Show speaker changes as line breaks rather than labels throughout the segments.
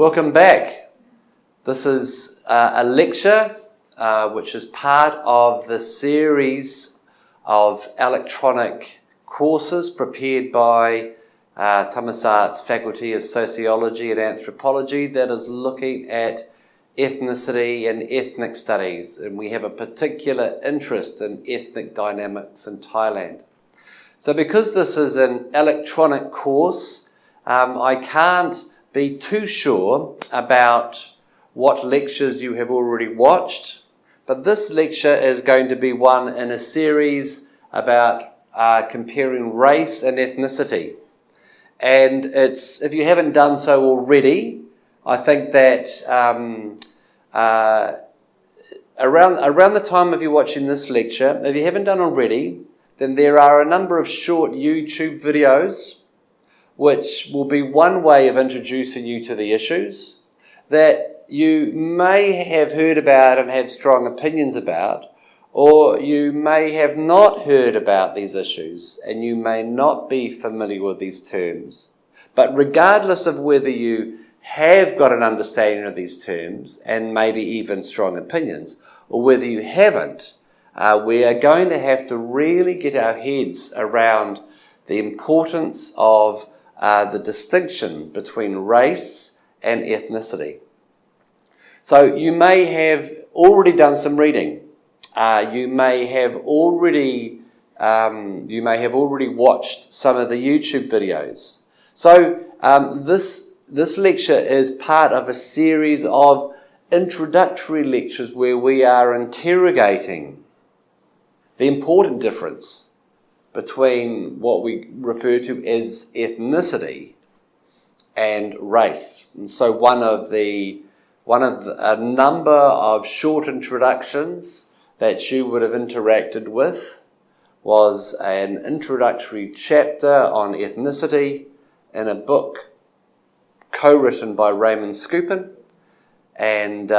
Welcome back. This is a lecture which is part of the series of electronic courses prepared by Thammasat's Faculty of Sociology and Anthropology that is looking at ethnicity and ethnic studies, and we have a particular interest in ethnic dynamics in Thailand. So because this is an electronic course, I can't be too sure about what lectures you have already watched, but this lecture is going to be one in a series about comparing race and ethnicity. And if you haven't done so already, I think that around the time of you watching this lecture, if you haven't done already, then there are a number of short YouTube videos which will be one way of introducing you to the issues that you may have heard about and have strong opinions about, or you may have not heard about these issues and you may not be familiar with these terms. But regardless of whether you have got an understanding of these terms and maybe even strong opinions, or whether you haven't, we are going to have to really get our heads around the importance of the distinction between race and ethnicity. So you may have already done some reading. You may have already watched some of the YouTube videos. So this lecture is part of a series of introductory lectures where we are interrogating the important difference between what we refer to as ethnicity and race. And so one of a number of short introductions that you would have interacted with was an introductory chapter on ethnicity in a book co-written by Raymond Skupin. And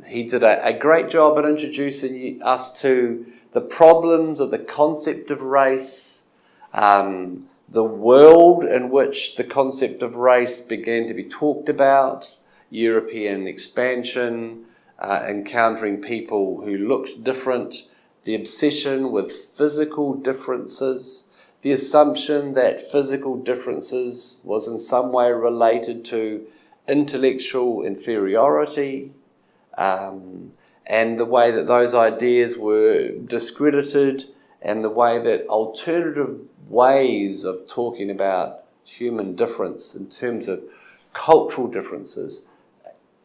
he did a great job at introducing us to the problems of the concept of race, the world in which the concept of race began to be talked about, European expansion, encountering people who looked different, the obsession with physical differences, the assumption that physical differences was in some way related to intellectual inferiority, and the way that those ideas were discredited, and the way that alternative ways of talking about human difference in terms of cultural differences,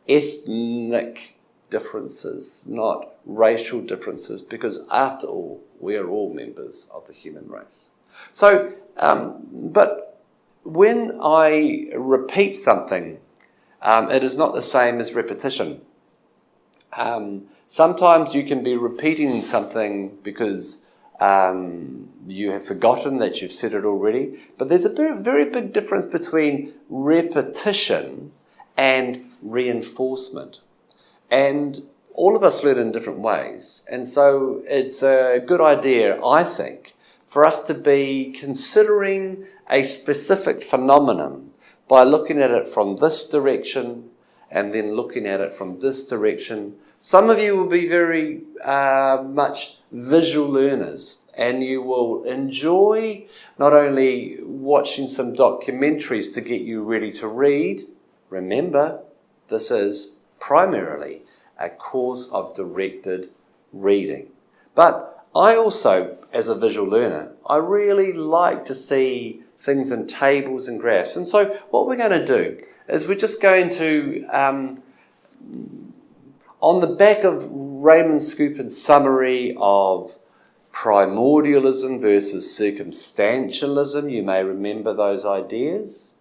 ethnic differences, not racial differences, because after all, we are all members of the human race. So, but when I repeat something, it is not the same as repetition. Sometimes you can be repeating something because you have forgotten that you've said it already, but there's a very, very big difference between repetition and reinforcement. And all of us learn in different ways, and so it's a good idea, I think, for us to be considering a specific phenomenon by looking at it from this direction and then looking at it from this direction. Some of you will be very much visual learners, and you will enjoy not only watching some documentaries to get you ready to read. Remember, this is primarily a course of directed reading. But I also, as a visual learner, I really like to see things in tables and graphs. And so what we're going to do is we're just going to, on the back of Raymond Skupin's summary of primordialism versus circumstantialism, you may remember those ideas,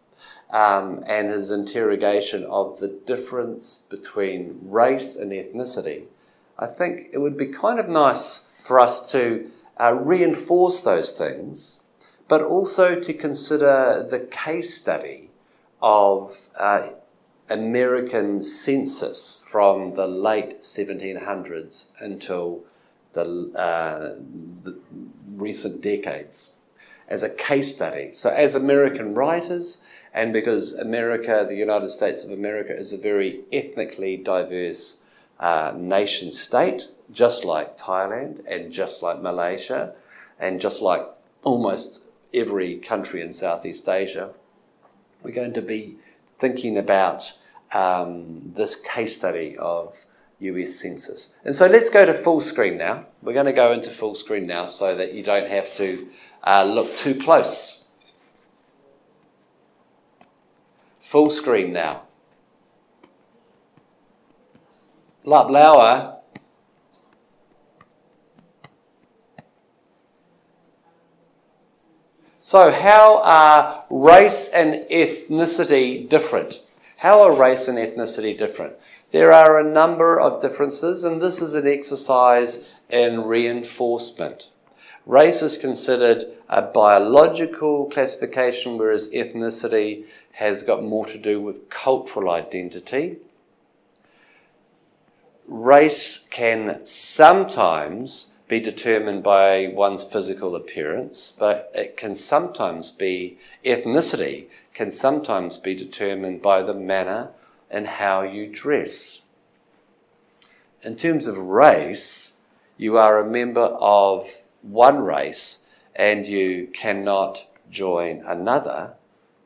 and his interrogation of the difference between race and ethnicity. I think it would be kind of nice for us to reinforce those things, but also to consider the case study of American census from the late 1700s until the recent decades. as a case study. So as American writers, and because America, the United States of America, is a very ethnically diverse nation state, just like Thailand and just like Malaysia and just like almost every country in Southeast Asia, we're going to be thinking about this case study of US census. And so let's go to full screen now. We're going to go into full screen now so that you don't have to look too close. Full screen now. Lap lauer. So how are race and ethnicity different? How are race and ethnicity different? There are a number of differences, and this is an exercise in reinforcement. Race is considered a biological classification, whereas ethnicity has got more to do with cultural identity. Race can sometimes be determined by one's physical appearance, but it can sometimes be, ethnicity can sometimes be determined by the manner and how you dress. In terms of race, you are a member of one race and you cannot join another.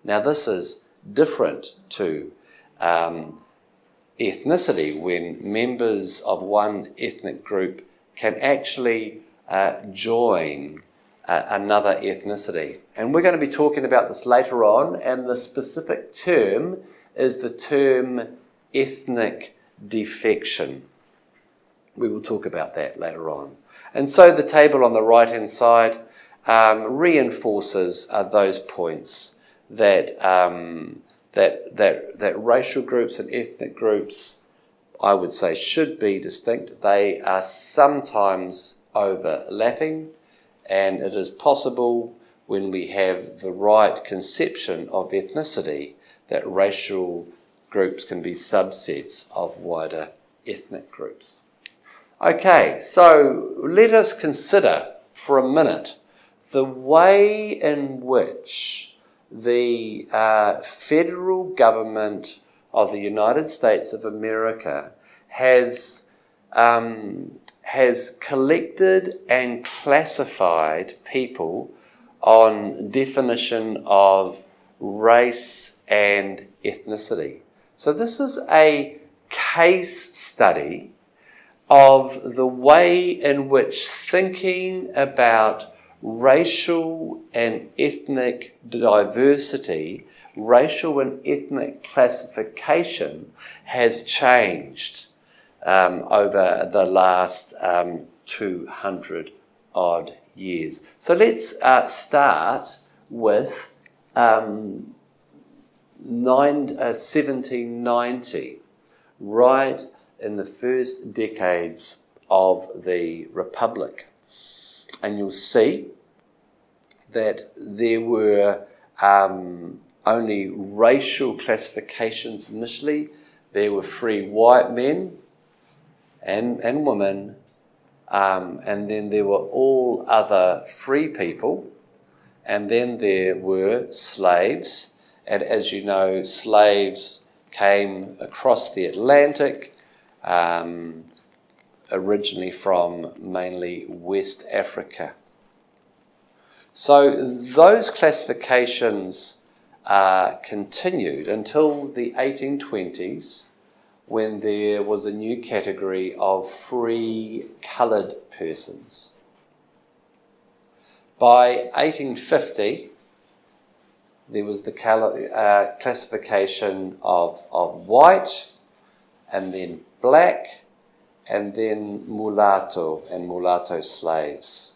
Now this is different to ethnicity, when members of one ethnic group can actually join another ethnicity. And we're going to be talking about this later on, and the specific term is the term ethnic defection. We will talk about that later on. And so the table on the right-hand side reinforces those points that that racial groups and ethnic groups, I would say, should be distinct. They are sometimes overlapping, and it is possible, when we have the right conception of ethnicity, that racial groups can be subsets of wider ethnic groups. Okay, so let us consider for a minute the way in which the federal government of the United States of America has collected and classified people on definition of race and ethnicity. So this is a case study of the way in which thinking about racial and ethnic diversity, racial and ethnic classification has changed over the last 200 odd years. So let's start with 1790, right in the first decades of the Republic. And you'll see that there were only racial classifications initially. There were free white men and women, and then there were all other free people, and then there were slaves. And as you know, slaves came across the Atlantic, originally from mainly West Africa. So those classifications continued until the 1820s, when there was a new category of free coloured persons. By 1850, there was the classification of white, and then black, and then mulatto and mulatto slaves.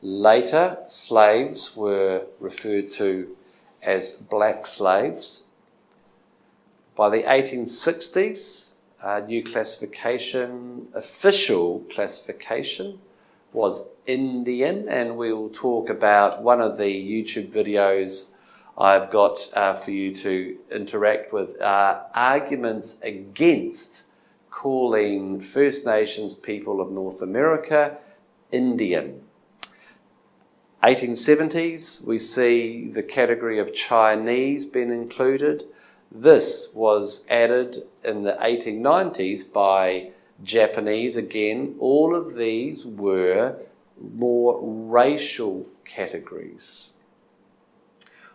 Later, slaves were referred to as black slaves. By the 1860s, a new classification, official classification, was Indian, and we will talk about one of the YouTube videos I've got for you to interact with, arguments against calling First Nations people of North America Indian. 1870s, we see the category of Chinese being included. This was added in the 1890s by Japanese. Again, all of these were more racial categories.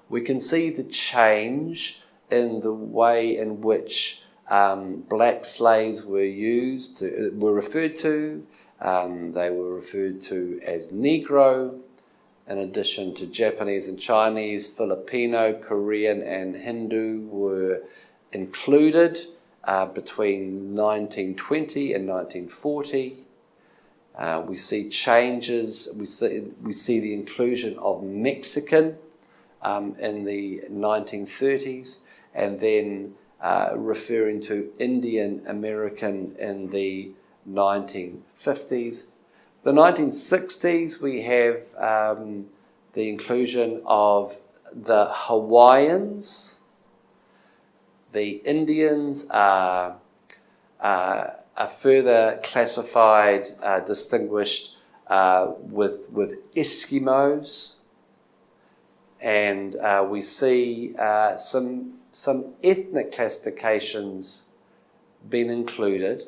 We can see the change in the way in which black slaves were referred to. They were referred to as Negro. In addition to Japanese and Chinese, Filipino, Korean and Hindu were included between 1920 and 1940. We see changes, we see the inclusion of Mexican in the 1930s, and then referring to Indian American in the 1950s. The 1960s, we have the inclusion of the Hawaiians. The Indians are further classified, distinguished with Eskimos, and we see some ethnic classifications being included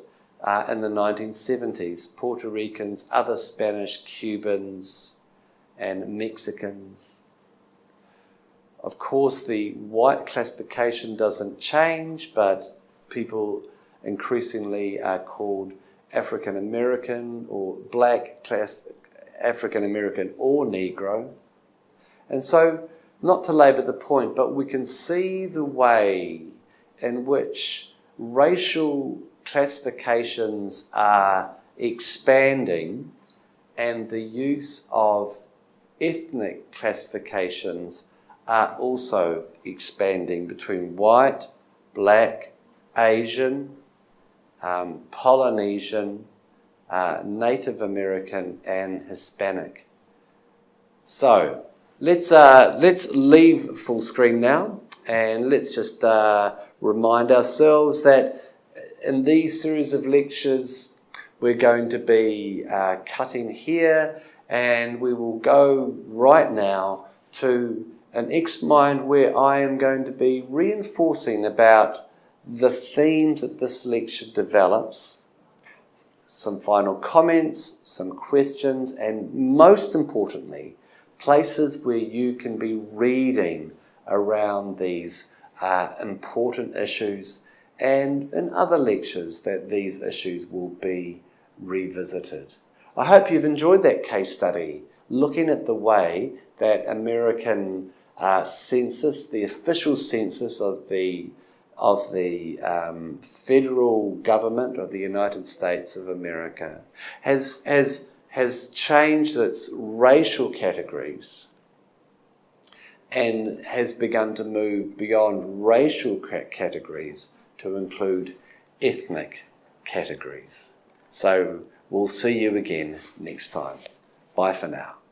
in the 1970s. Puerto Ricans, other Spanish, Cubans, and Mexicans. Of course, the white classification doesn't change, but people increasingly are called African American or black, African American or Negro. And so, not to labour the point, but we can see the way in which racial classifications are expanding and the use of ethnic classifications are also expanding between white, black, Asian, Polynesian, Native American and Hispanic. So let's leave full screen now, and let's just remind ourselves that in these series of lectures we're going to be cutting here, and we will go right now to an X-Mind where I am going to be reinforcing about the themes that this lecture develops, some final comments, some questions, and most importantly, places where you can be reading around these important issues, and in other lectures that these issues will be revisited. I hope you've enjoyed that case study, looking at the way that American census, the official census of the federal government of the United States of America, has changed its racial categories and has begun to move beyond racial categories to include ethnic categories. So we'll see you again next time. Bye for now.